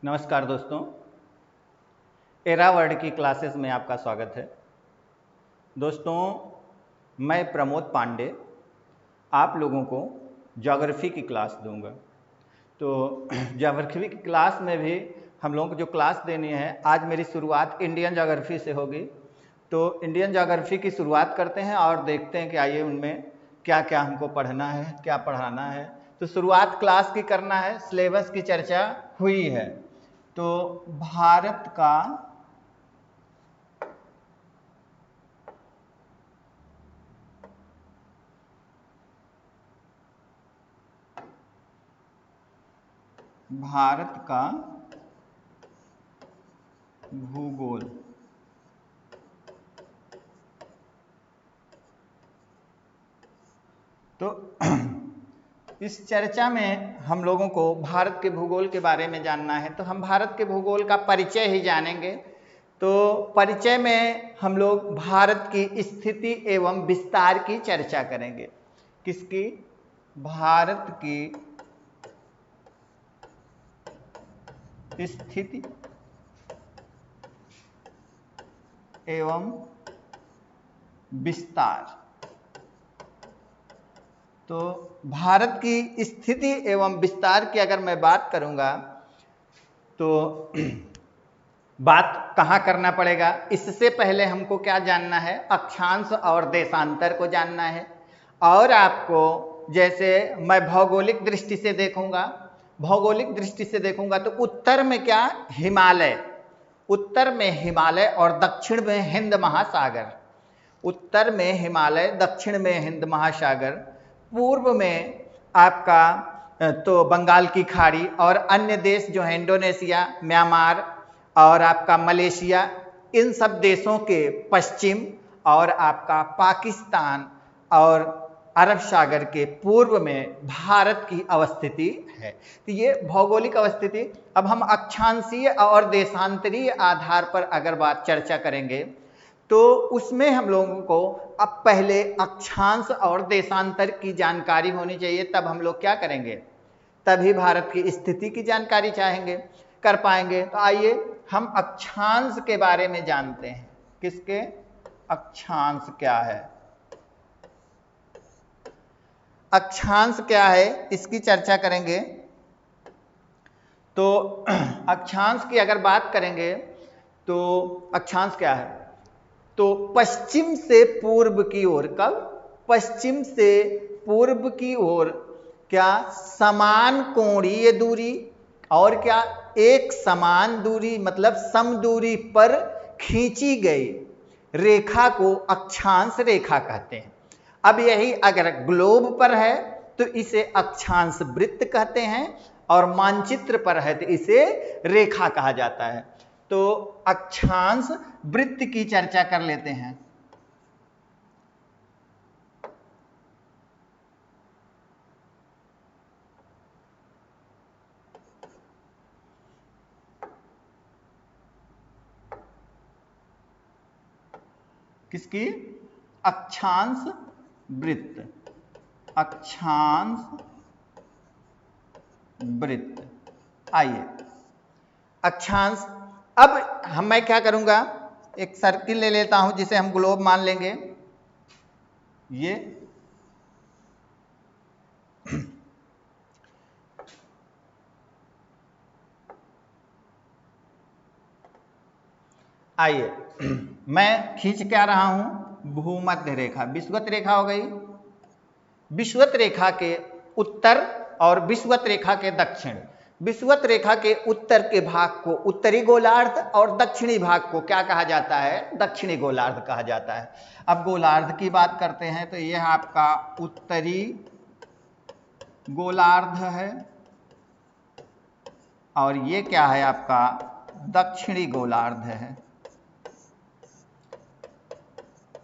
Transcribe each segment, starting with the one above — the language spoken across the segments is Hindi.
नमस्कार दोस्तों, एरा वर्ड की क्लासेस में आपका स्वागत है। दोस्तों, मैं प्रमोद पांडे आप लोगों को ज्योग्राफी की क्लास दूंगा। तो ज्योग्राफी की क्लास में भी हम लोगों को जो क्लास देनी है, आज मेरी शुरुआत इंडियन ज्योग्राफी से होगी। तो इंडियन ज्योग्राफी की शुरुआत करते हैं और देखते हैं कि आइए उनमें क्या क्या हमको पढ़ना है, क्या पढ़ाना है। तो शुरुआत क्लास की करना है, सिलेबस की चर्चा हुई है। तो भारत का भूगोल। तो इस चर्चा में हम लोगों को भारत के भूगोल के बारे में जानना है। तो हम भारत के भूगोल का परिचय ही जानेंगे। तो परिचय में हम लोग भारत की स्थिति एवं विस्तार की चर्चा करेंगे। किसकी? भारत की स्थिति एवं विस्तार। तो भारत की स्थिति एवं विस्तार की अगर मैं बात करूंगा तो बात कहाँ करना पड़ेगा? इससे पहले हमको क्या जानना है? अक्षांश और देशांतर को जानना है। और आपको जैसे मैं भौगोलिक दृष्टि से देखूंगा, तो उत्तर में क्या? हिमालय। उत्तर में हिमालय और दक्षिण में हिंद महासागर। उत्तर में हिमालय, दक्षिण में हिंद महासागर, पूर्व में आपका तो बंगाल की खाड़ी और अन्य देश जो है इंडोनेशिया, म्यांमार और आपका मलेशिया, इन सब देशों के पश्चिम और आपका पाकिस्तान और अरब सागर के पूर्व में भारत की अवस्थिति है। तो ये भौगोलिक अवस्थिति। अब हम अक्षांशीय और देशांतरीय आधार पर अगर बात चर्चा करेंगे तो उसमें हम लोगों को अब पहले अक्षांश और देशांतर की जानकारी होनी चाहिए। तब हम लोग क्या करेंगे? तभी भारत की स्थिति की जानकारी कर पाएंगे। तो आइए हम अक्षांश के बारे में जानते हैं। किसके? अक्षांश क्या है? अक्षांश क्या है इसकी चर्चा करेंगे। तो अक्षांश की अगर बात करेंगे तो अक्षांश क्या है? तो पश्चिम से पूर्व की ओर, कब? पश्चिम से पूर्व की ओर क्या? समान कोणीय दूरी और क्या? एक समान दूरी मतलब समदूरी पर खींची गई रेखा को अक्षांश रेखा कहते हैं। अब यही अगर ग्लोब पर है तो इसे अक्षांश वृत्त कहते हैं और मानचित्र पर है तो इसे रेखा कहा जाता है। तो अक्षांश वृत्त की चर्चा कर लेते हैं। किसकी? अक्षांश वृत्त। अक्षांश वृत्त। आइए अक्षांश। अब मैं क्या करूंगा? एक सर्किल ले लेता हूं जिसे हम ग्लोब मान लेंगे। ये आइए मैं खींच क्या रहा हूं? भूमध्य रेखा। विषुवत रेखा हो गई। विषुवत रेखा के उत्तर और विषुवत रेखा के दक्षिण। विषुवत रेखा के उत्तर के भाग को उत्तरी गोलार्ध और दक्षिणी भाग को क्या कहा जाता है? दक्षिणी गोलार्ध कहा जाता है। अब गोलार्ध की बात करते हैं तो यह आपका उत्तरी गोलार्ध है और ये क्या है? आपका दक्षिणी गोलार्ध है।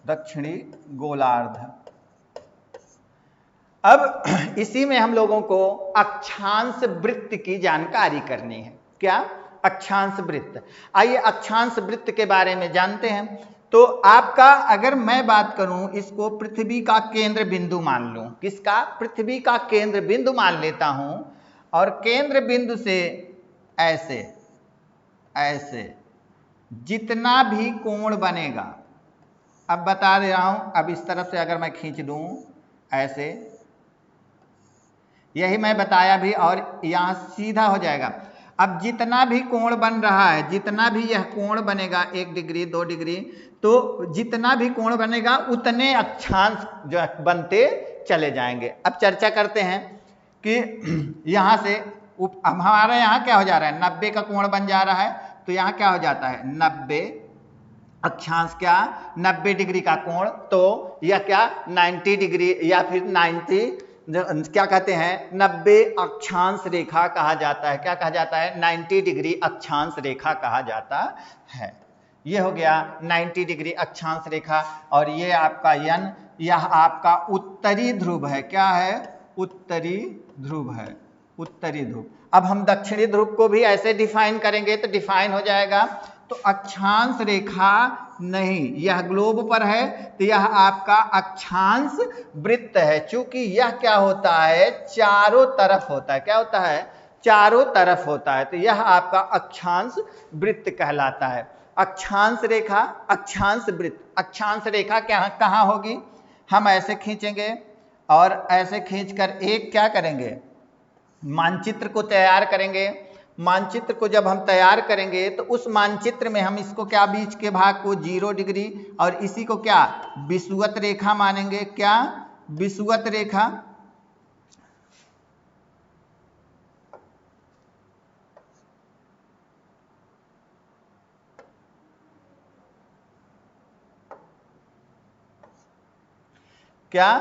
दक्षिणी गोलार्ध। अब इसी में हम लोगों को अक्षांश वृत्त की जानकारी करनी है। क्या? अक्षांश वृत्त। आइए अक्षांश वृत्त के बारे में जानते हैं। तो आपका अगर मैं बात करूं, इसको पृथ्वी का केंद्र बिंदु मान लूं। किसका? पृथ्वी का केंद्र बिंदु मान लेता हूं और केंद्र बिंदु से ऐसे ऐसे जितना भी कोण बनेगा, अब बता दे रहा हूं, अब इस तरफ से अगर मैं खींच दूं ऐसे, यही मैं बताया भी, और यहां सीधा हो जाएगा। अब जितना भी कोण बन रहा है, जितना भी यह कोण बनेगा 1 डिग्री 2 डिग्री, तो जितना भी कोण बनेगा उतने अक्षांश जो बनते चले जाएंगे। अब चर्चा करते हैं कि यहां से हमारा यहाँ क्या हो जा रहा है, 90 का कोण बन जा रहा है, तो यहाँ क्या हो जाता है 90 अक्षांश, क्या 90 डिग्री का कोण, तो यह क्या 90 डिग्री या फिर 90 क्या कहते हैं 90 अक्षांश रेखा कहा जाता है। क्या कहा जाता है 90 डिग्री अक्षांश रेखा कहा जाता है। यह हो गया 90 डिग्री अक्षांश रेखा। और ये आपका यन, यह आपका उत्तरी ध्रुव है। क्या है, उत्तरी ध्रुव है, उत्तरी ध्रुव। अब हम दक्षिणी ध्रुव को भी ऐसे डिफाइन करेंगे तो डिफाइन हो जाएगा, तो अक्षांश रेखा नहीं, यह ग्लोब पर है तो यह आपका अक्षांश वृत्त है। चूंकि यह क्या होता है चारों तरफ होता है, क्या होता है चारों तरफ होता है, तो यह आपका अक्षांश वृत्त कहलाता है। अक्षांश रेखा, अक्षांश वृत्त, अक्षांश रेखा क्या कहाँ होगी, हम ऐसे खींचेंगे और ऐसे खींचकर एक क्या करेंगे मानचित्र को तैयार करेंगे। मानचित्र को जब हम तैयार करेंगे तो उस मानचित्र में हम इसको क्या बीच के भाग को 0 डिग्री और इसी को क्या विषुवत रेखा मानेंगे। क्या विषुवत रेखा, क्या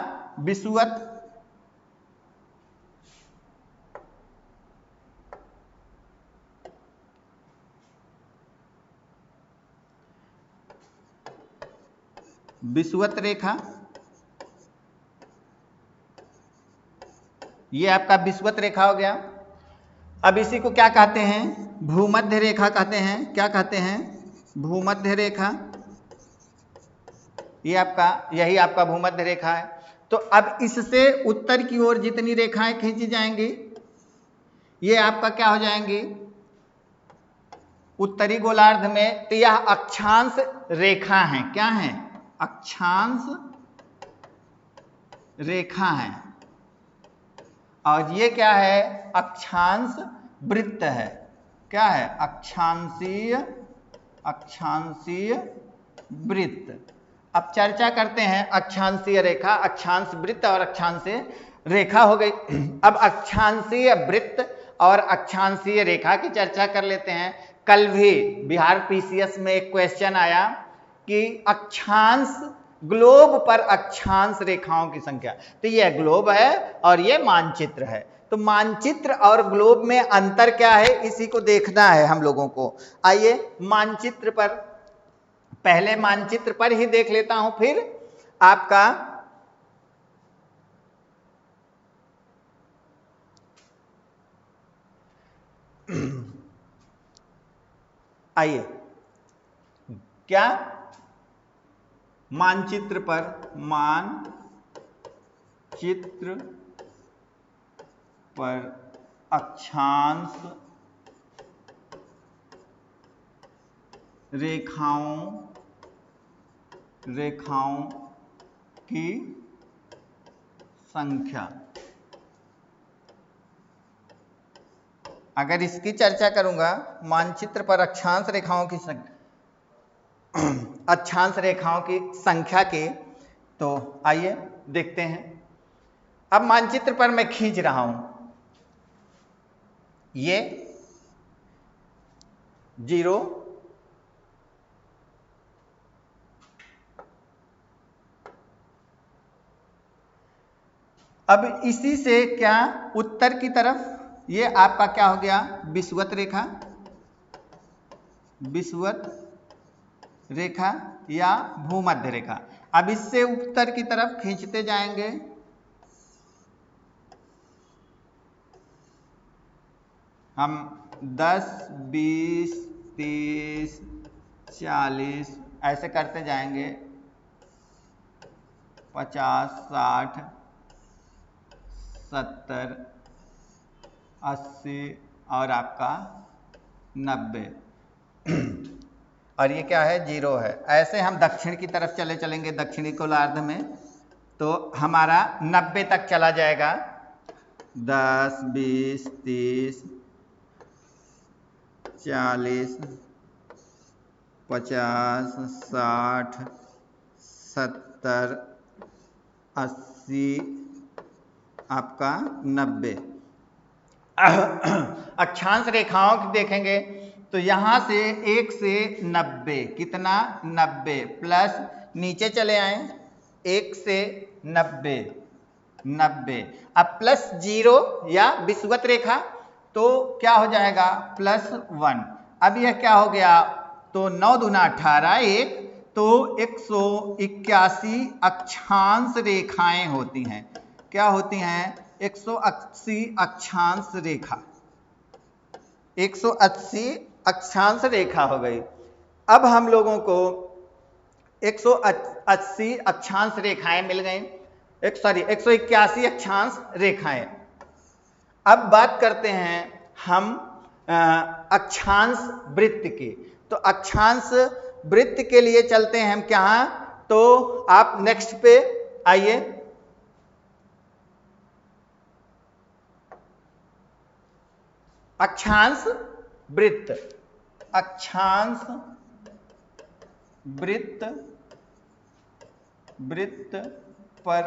विषुवत विषुवत रेखा, ये आपका विषुवत रेखा हो गया। अब इसी को क्या कहते हैं भूमध्य रेखा कहते हैं। क्या कहते हैं भूमध्य रेखा, ये आपका यही आपका भूमध्य रेखा है। तो अब इससे उत्तर की ओर जितनी रेखाएं खींची जाएंगी ये आपका क्या हो जाएंगी उत्तरी गोलार्ध में, तो यह अक्षांश रेखा है। क्या है अक्षांश रेखा है। और ये क्या है अक्षांश वृत्त है। क्या है अक्षांशीय, अक्षांशीय वृत्त। अब चर्चा करते हैं अक्षांशीय रेखा, अक्षांश वृत्त और अक्षांशीय रेखा हो गई। अब अक्षांशीय वृत्त और अक्षांशीय रेखा की चर्चा कर लेते हैं। कल भी बिहार पीसीएस में एक क्वेश्चन आया कि अक्षांश ग्लोब पर अक्षांश रेखाओं की संख्या, तो ये ग्लोब है और ये मानचित्र है, तो मानचित्र और ग्लोब में अंतर क्या है इसी को देखना है हम लोगों को। आइए मानचित्र पर, पहले मानचित्र पर ही देख लेता हूं, फिर आपका आइए क्या मानचित्र पर, मानचित्र पर अक्षांश रेखाओं की संख्या। अगर इसकी चर्चा करूंगा मानचित्र पर अक्षांश रेखाओं की संख्या, अक्षांश रेखाओं की संख्या की, तो आइए देखते हैं। अब मानचित्र पर मैं खींच रहा हूं, ये 0 अब इसी से क्या उत्तर की तरफ ये आपका क्या हो गया विषुवत रेखा, विषुवत रेखा या भूमध्य रेखा। अब इससे उत्तर की तरफ खींचते जाएंगे, हम 10 20 30 40 ऐसे करते जाएंगे, 50 60 70 80 और आपका 90। और ये क्या है 0 है। ऐसे हम दक्षिण की तरफ चलेंगे दक्षिणी गोलार्ध में, तो हमारा 90 तक चला जाएगा। 10, 20, 30, 40, 50, 60, 70, 80, आपका 90। अक्षांश रेखाओं की देखेंगे तो यहाँ से 1 से 90 कितना 90 प्लस नीचे चले आए 1 से 90 90, अब प्लस 0 या विषुवत रेखा तो क्या हो जाएगा +1। अब यह क्या हो गया तो 9 दूना 18 1, तो 181 अक्षांश रेखाएं होती हैं। क्या होती हैं 180 अक्षांश रेखा, 180 अक्षांश रेखा हो गई। अब हम लोगों को 180 अक्षांश रेखाएं मिल गई, 181 अक्षांश रेखाएं। अब बात करते हैं हम अक्षांश वृत्त की। तो अक्षांश वृत्त के लिए चलते हैं हम क्या, तो आप नेक्स्ट पे आइए। अक्षांश वृत्त, अक्षांश वृत्त, वृत्त पर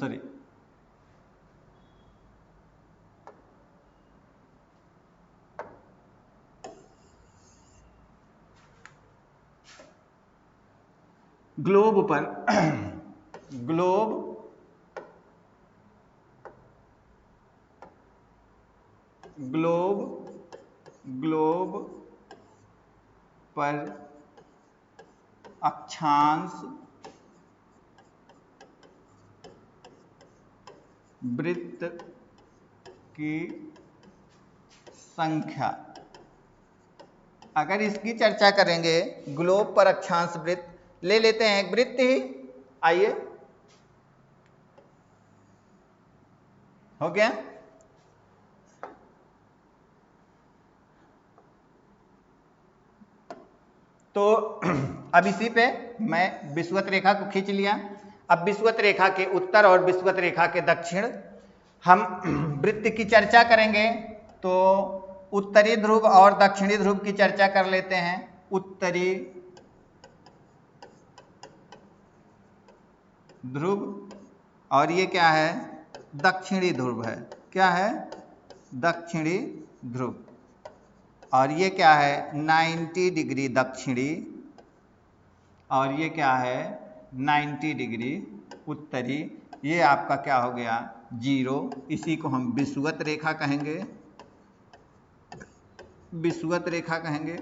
सॉरी ग्लोब पर ग्लोब ग्लोब ग्लोब पर अक्षांश वृत्त की संख्या। अगर इसकी चर्चा करेंगे ग्लोब पर अक्षांश वृत्त, ले लेते हैं एक वृत्त ही, आइए हो गया। तो अब इसी पे मैं विषुवत रेखा को खींच लिया। अब विषुवत रेखा के उत्तर और विषुवत रेखा के दक्षिण हम वृत्त की चर्चा करेंगे। तो उत्तरी ध्रुव और दक्षिणी ध्रुव की चर्चा कर लेते हैं। उत्तरी ध्रुव और ये क्या है दक्षिणी ध्रुव है। क्या है दक्षिणी ध्रुव। और ये क्या है 90 डिग्री दक्षिणी, और ये क्या है 90 डिग्री उत्तरी। ये आपका क्या हो गया 0। इसी को हम विषुवत रेखा कहेंगे, विषुवत रेखा कहेंगे।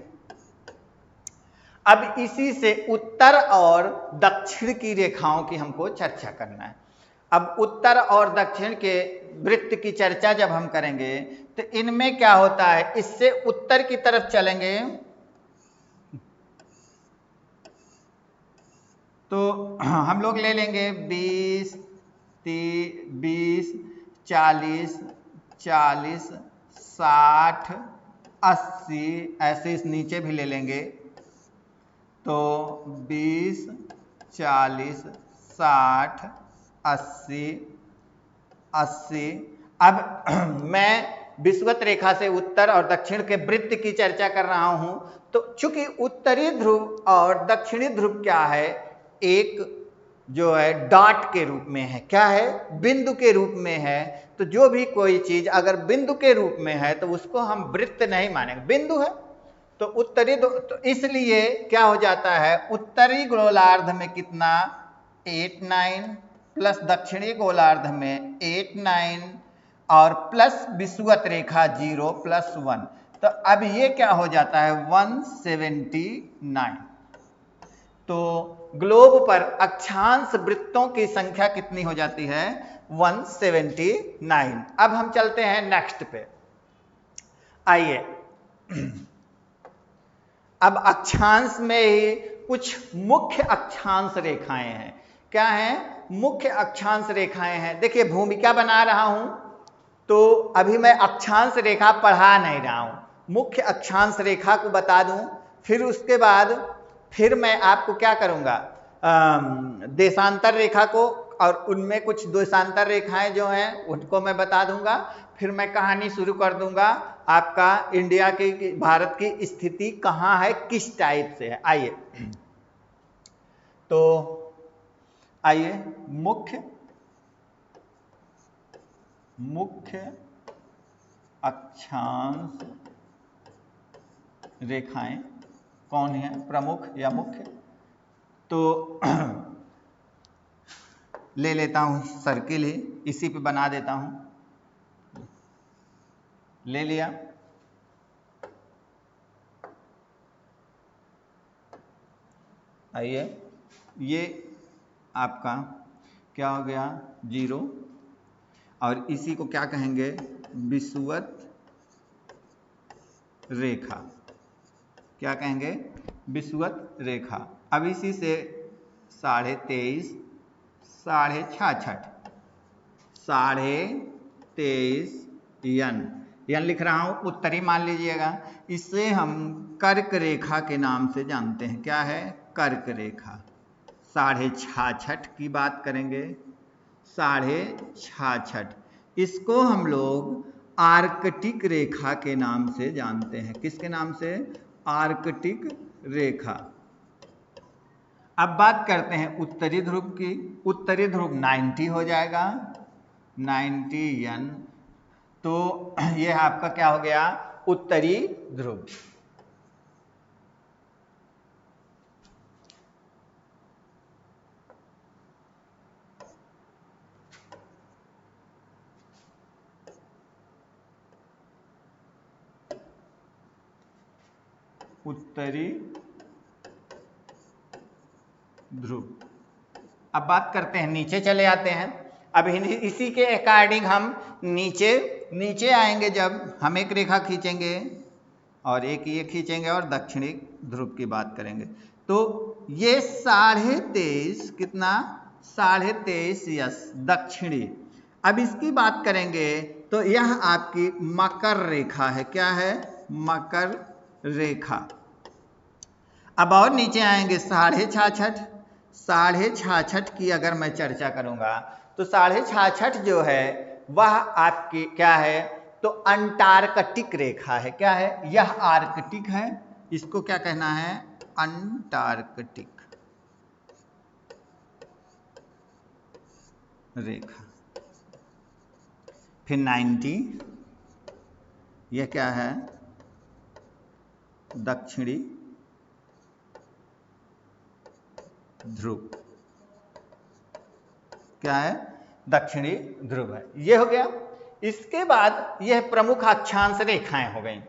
अब इसी से उत्तर और दक्षिण की रेखाओं की हमको चर्चा करना है। अब उत्तर और दक्षिण के वृत्त की चर्चा जब हम करेंगे तो इनमें क्या होता है, इससे उत्तर की तरफ चलेंगे तो हम लोग ले लेंगे 20, 40, 40, 60, 80, ऐसे इस नीचे भी ले लेंगे। तो 20, 40, 60, 80, 80। अब मैं विषुवत रेखा से उत्तर और दक्षिण के वृत्त की चर्चा कर रहा हूं। तो चूंकि उत्तरी ध्रुव और दक्षिणी ध्रुव क्या है, एक जो है डॉट के रूप में है, क्या है बिंदु के रूप में है। तो जो भी कोई चीज अगर बिंदु के रूप में है तो उसको हम वृत्त नहीं मानेंगे, बिंदु है। तो उत्तरी तो इसलिए क्या हो जाता है उत्तरी गोलार्ध में कितना 8, 9 प्लस दक्षिणी गोलार्ध में 8, 9 और प्लस विषुवत रेखा 0 + 1। तो अब ये क्या हो जाता है 179। तो ग्लोब पर अक्षांश वृत्तों की संख्या कितनी हो जाती है 179। अब हम चलते हैं नेक्स्ट पे, आइए। अब अक्षांश में ही कुछ मुख्य अक्षांश रेखाएं हैं। क्या है मुख्य अक्षांश रेखाएं हैं। देखिए भूमिका बना रहा हूं तो अभी मैं अक्षांश रेखा पढ़ा नहीं रहा हूं, मुख्य अक्षांश रेखा को बता दूं, फिर उसके बाद फिर मैं आपको क्या करूंगा, देशांतर रेखा को और उनमें कुछ देशांतर रेखाएं जो हैं उनको मैं बता दूंगा, फिर मैं कहानी शुरू कर दूंगा आपका इंडिया की, भारत की स्थिति कहाँ है, किस टाइप से है। आइए तो आइए मुख्य अक्षांश रेखाएं कौन है, प्रमुख या मुख्य, तो ले लेता हूं सर्किल ही, इसी पे बना देता हूं, ले लिया। आइए ये आपका क्या हो गया, 0, और इसी को क्या कहेंगे, विषुवत रेखा। क्या कहेंगे, विषुवत रेखा। अब इसी से 23.5, 23.5 यन लिख रहा हूं, उत्तरी मान लीजिएगा। इसे हम कर्क रेखा के नाम से जानते हैं। क्या है, कर्क रेखा। 66.5 की बात करेंगे, 66.5, इसको हम लोग आर्कटिक रेखा के नाम से जानते हैं। किसके नाम से, आर्कटिक रेखा। अब बात करते हैं उत्तरी ध्रुव की। उत्तरी ध्रुव 90 हो जाएगा, 90 यन, तो यह आपका क्या हो गया, उत्तरी ध्रुव। उत्तरी ध्रुव। अब बात करते हैं, नीचे चले आते हैं। अब इसी के अकॉर्डिंग हम नीचे आएंगे, जब हम एक रेखा खींचेंगे और एक ये खींचेंगे और दक्षिणी ध्रुव की बात करेंगे, तो ये 23.5 कितना, 23.5 यस दक्षिणी। अब इसकी बात करेंगे तो यह आपकी मकर रेखा है। क्या है, मकर रेखा। अब और नीचे आएंगे, 66.5 की अगर मैं चर्चा करूंगा तो 66.5 जो है वह आपकी क्या है, तो अंटार्कटिक रेखा है। क्या है, यह आर्कटिक है, इसको क्या कहना है, अंटार्कटिक रेखा। फिर 90, यह क्या है, दक्षिणी ध्रुव। क्या है, दक्षिणी ध्रुव है, ये हो गया। इसके बाद यह प्रमुख अक्षांश रेखाएं हो गई।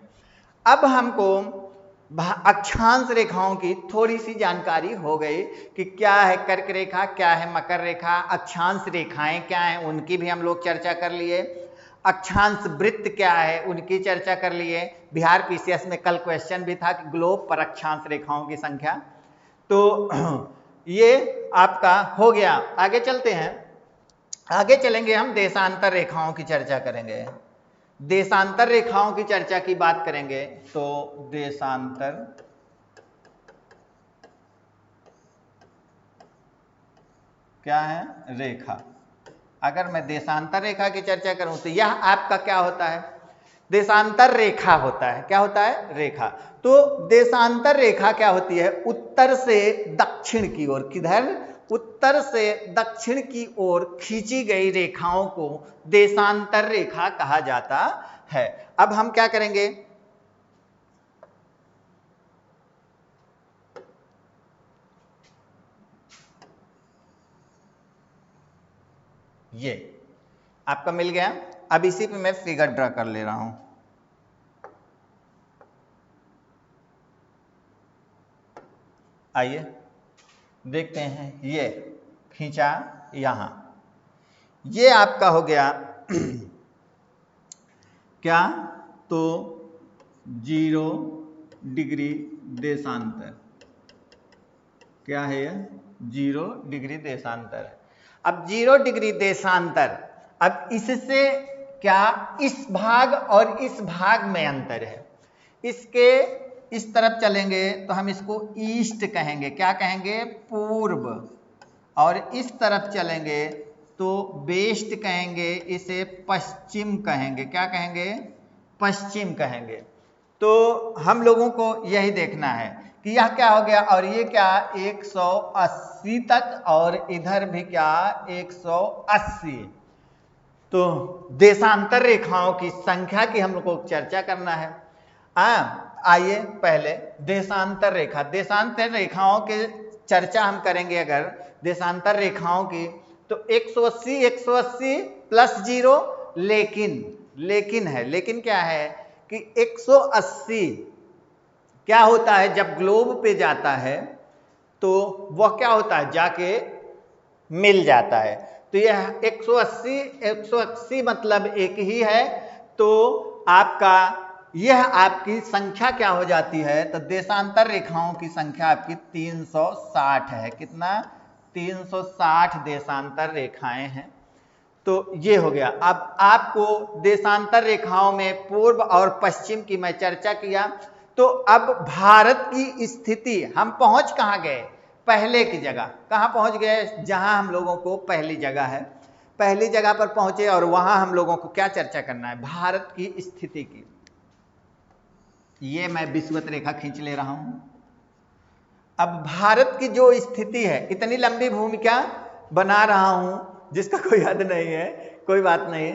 अब हमको अक्षांश रेखाओं की थोड़ी सी जानकारी हो गई कि क्या है कर्क रेखा, क्या है मकर रेखा, अक्षांश रेखाएं क्या हैं उनकी भी हम लोग चर्चा कर लिए, अक्षांश वृत्त क्या है उनकी चर्चा कर लिए। बिहार पीसीएस में कल क्वेश्चन भी था कि ग्लोब पर अक्षांश रेखाओं की संख्या, तो ये आपका हो गया। आगे चलते हैं, आगे चलेंगे हम देशांतर रेखाओं की चर्चा करेंगे। देशांतर रेखाओं की चर्चा की बात करेंगे तो देशांतर क्या है, रेखा। अगर मैं देशांतर रेखा की चर्चा करूं तो यह आपका क्या होता है, देशांतर रेखा होता है। क्या होता है, रेखा। तो देशांतर रेखा क्या होती है, उत्तर से दक्षिण की ओर, किधर, उत्तर से दक्षिण की ओर खींची गई रेखाओं को देशांतर रेखा कहा जाता है। अब हम क्या करेंगे, ये आपका मिल गया। अब इसी पे मैं फिगर ड्रा कर ले रहा हूं। आइए देखते हैं, ये खींचा यहां, ये आपका हो गया क्या, तो 0 डिग्री देशांतर। क्या है ये, 0 डिग्री देशांतर। अब 0 डिग्री देशांतर, अब इससे क्या, इस भाग और इस भाग में अंतर है। इसके इस तरफ चलेंगे तो हम इसको ईस्ट कहेंगे, क्या कहेंगे, पूर्व। और इस तरफ चलेंगे तो वेस्ट कहेंगे, इसे पश्चिम कहेंगे, क्या कहेंगे, पश्चिम कहेंगे। तो हम लोगों को यही देखना है कि यह क्या हो गया, और ये क्या 180 तक, और इधर भी क्या 180। तो देशांतर रेखाओं की संख्या की हम लोग को चर्चा करना है। आइए पहले देशांतर रेखा, देशांतर रेखाओं के चर्चा हम करेंगे अगर देशांतर रेखाओं की, तो 180 180 प्लस 0, लेकिन है, लेकिन क्या है कि 180 क्या होता है, जब ग्लोब पे जाता है तो वह क्या होता है, जाके मिल जाता है। तो यह 180 मतलब एक ही है, तो आपका यह आपकी संख्या क्या हो जाती है, तो देशांतर रेखाओं की संख्या आपकी 360 है। कितना, 360 देशांतर रेखाएं हैं। तो ये हो गया। अब आपको देशांतर रेखाओं में पूर्व और पश्चिम की मैं चर्चा किया। तो अब भारत की स्थिति, हम पहुंच कहां गए, पहले की जगह। कहां पहुंच गए, जहां हम लोगों को पहली जगह है, पहली जगह पर पहुंचे, और वहां हम लोगों को क्या चर्चा करना है, भारत की स्थिति की। ये मैं विषुवत रेखा खींच ले रहा हूं। अब भारत की जो स्थिति है, इतनी लंबी भूमिका बना रहा हूं जिसका कोई हद नहीं है, कोई बात नहीं।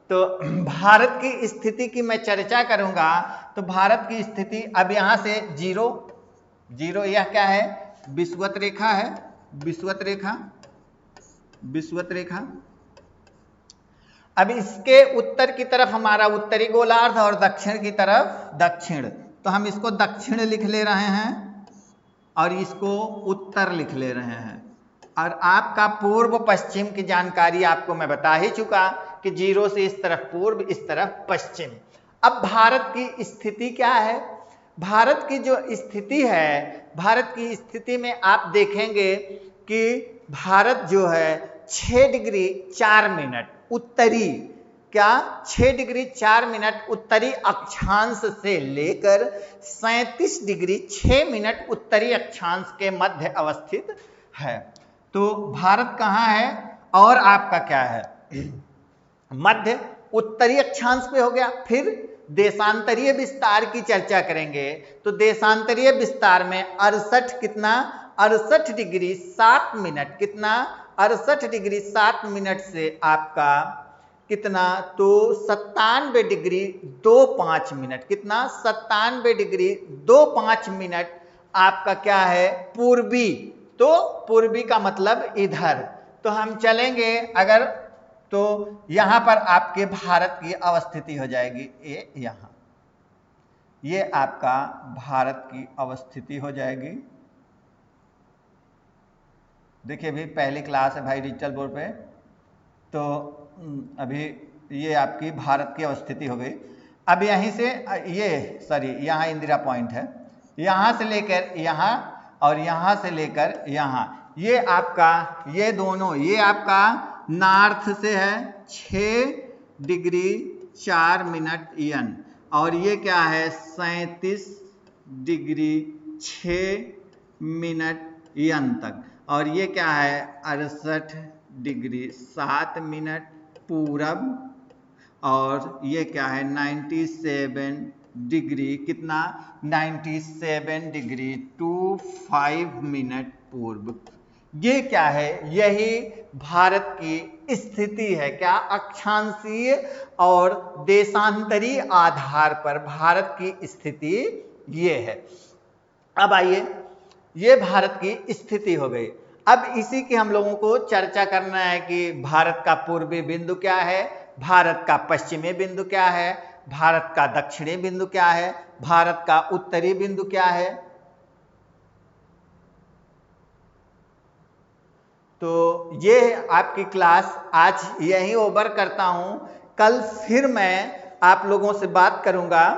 तो भारत की स्थिति की मैं चर्चा करूंगा। तो भारत की स्थिति, अब यहां से जीरो, यह क्या है, विषुवत रेखा है, विषुवत रेखा। अब इसके उत्तर की तरफ हमारा उत्तरी गोलार्ध और दक्षिण की तरफ दक्षिण, तो हम इसको दक्षिण लिख ले रहे हैं और इसको उत्तर लिख ले रहे हैं। और आपका पूर्व पश्चिम की जानकारी आपको मैं बता ही चुका कि 0 से इस तरफ पूर्व, इस तरफ पश्चिम। अब भारत की स्थिति क्या है, भारत की जो स्थिति है, भारत की स्थिति में आप देखेंगे कि भारत जो है 6 डिग्री 4 मिनट उत्तरी, क्या 6 डिग्री 4 मिनट उत्तरी अक्षांश से लेकर 37 डिग्री 6 मिनट उत्तरी अक्षांश के मध्य अवस्थित है। तो भारत कहाँ है, और आपका क्या है, मध्य उत्तरी अक्षांश पे हो गया। फिर देशांतरीय विस्तार की चर्चा करेंगे। तो देशांतरीय विस्तार में 68 कितना, 68 डिग्री 7 मिनट, कितना 68 डिग्री 7 मिनट से आपका कितना, तो 97 डिग्री 25 मिनट, कितना 97 डिग्री 25 मिनट आपका क्या है, पूर्वी। तो पूर्वी का मतलब इधर। तो हम चलेंगे अगर, तो यहां पर आपके भारत की अवस्थिति हो जाएगी, यहां, ये आपका भारत की अवस्थिति हो जाएगी। देखिए अभी पहली क्लास है भाई डिजिटल बोर्ड पे, तो अभी ये आपकी भारत की अवस्थिति हो गई। अब यहीं से ये यहाँ इंदिरा पॉइंट है, यहां से लेकर यहां और यहां से लेकर यहां, ये आपका, ये दोनों, ये आपका नॉर्थ से है 6 डिग्री 4 मिनट यन, और ये क्या है 37 डिग्री 6 मिनट यन तक, और ये क्या है 68 डिग्री 7 मिनट पूरब, और ये क्या है 97 डिग्री, कितना 97 डिग्री 25 मिनट पूर्व। ये क्या है, यही भारत की स्थिति है, क्या अक्षांशीय और देशांतरी आधार पर भारत की स्थिति ये है। अब आइए, ये भारत की स्थिति हो गई। अब इसी की हम लोगों को चर्चा करना है कि भारत का पूर्वी बिंदु क्या है, भारत का पश्चिमी बिंदु क्या है, भारत का दक्षिणी बिंदु क्या है, भारत का उत्तरी बिंदु क्या है। तो ये आपकी क्लास आज यहीं ओवर करता हूं। कल फिर मैं आप लोगों से बात करूंगा,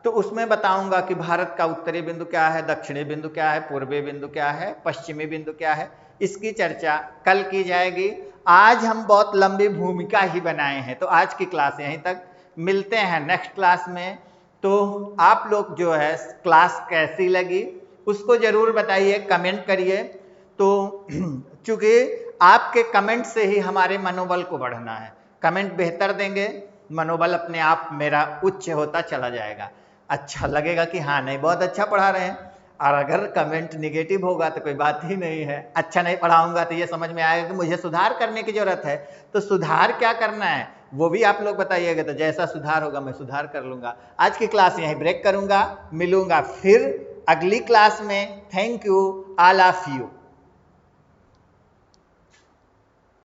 तो उसमें बताऊंगा कि भारत का उत्तरी बिंदु क्या है, दक्षिणी बिंदु क्या है, पूर्वी बिंदु क्या है, पश्चिमी बिंदु क्या है। इसकी चर्चा कल की जाएगी। आज हम बहुत लंबी भूमिका ही बनाए हैं, तो आज की क्लास यहीं तक। मिलते हैं नेक्स्ट क्लास में। तो आप लोग जो है क्लास कैसी लगी उसको ज़रूर बताइए, कमेंट करिए। तो चूँकि आपके कमेंट से ही हमारे मनोबल को बढ़ना है, कमेंट बेहतर देंगे, मनोबल अपने आप मेरा उच्च होता चला जाएगा। अच्छा लगेगा कि हाँ नहीं बहुत अच्छा पढ़ा रहे हैं, और अगर कमेंट निगेटिव होगा तो कोई बात ही नहीं है। अच्छा नहीं पढ़ाऊंगा तो ये समझ में आएगा कि मुझे सुधार करने की ज़रूरत है। तो सुधार क्या करना है वो भी आप लोग बताइएगा, तो जैसा सुधार होगा मैं सुधार कर लूँगा। आज की क्लास यहीं ब्रेक करूँगा, मिलूँगा फिर अगली क्लास में। Thank you all of you.